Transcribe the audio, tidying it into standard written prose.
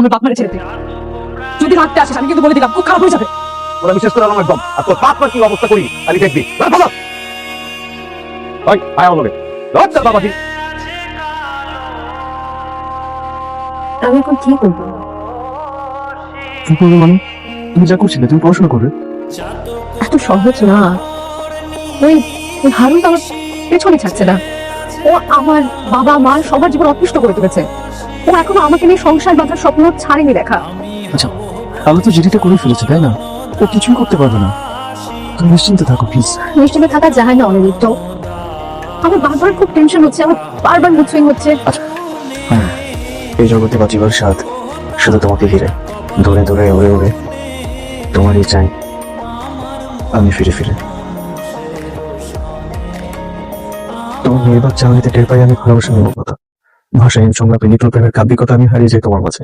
আমার বাপ মারে ছেড়ে দে। যদি রাখতে আসিস আমি কিন্তু বলে দিলাম খুব খারাপ হয়ে যাবে। ওরা বিশেষ করে আমার একদম আর তোর বাপ মা কি অবস্থা করি আমি দেখবি লজ্জা বাবাজি। আমি এখন কি করবো? কি করবে মানে? তুমি যা করছিলে তুমি পড়াশোনা করবে। এত সহজ না। ওই ওই হারুন তো আমার পেছনে ছাড়ছে না। ও আমার বাবা মা সবার জীবন অতিষ্ঠ করে তুলেছে। ও এখনো আমাকে নিয়ে সংসার বাঁধার স্বপ্ন ছাড়েনি দেখা। আচ্ছা আমি তো চিঠিটা করে ফেলেছি তাই না? ও কিছুই করতে পারবে না। তুমি নিশ্চিন্তে থাকো প্লিজ। নিশ্চিন্তে থাকা যায় না অনিদিত্য। আমার বারবার খুব টেনশন হচ্ছে, আমার বারবার মুড সুইং হচ্ছে। হ্যাঁ, এই জগতে বাঁচিবার স্বাদ শুধু তোমাকে ঘিরে, দূরে দূরে উড়ে উড়ে তোমারই চাই আমি ফিরে ফিরে। তোমার নির্বাক চাহনিতে টের পাই আমি ভালোবাসা নির্মমতা, ভাষাহীন সংলাপে নিটল প্রেমের কাব্যিকতা আমি হারিয়ে যাই তোমার মাঝে।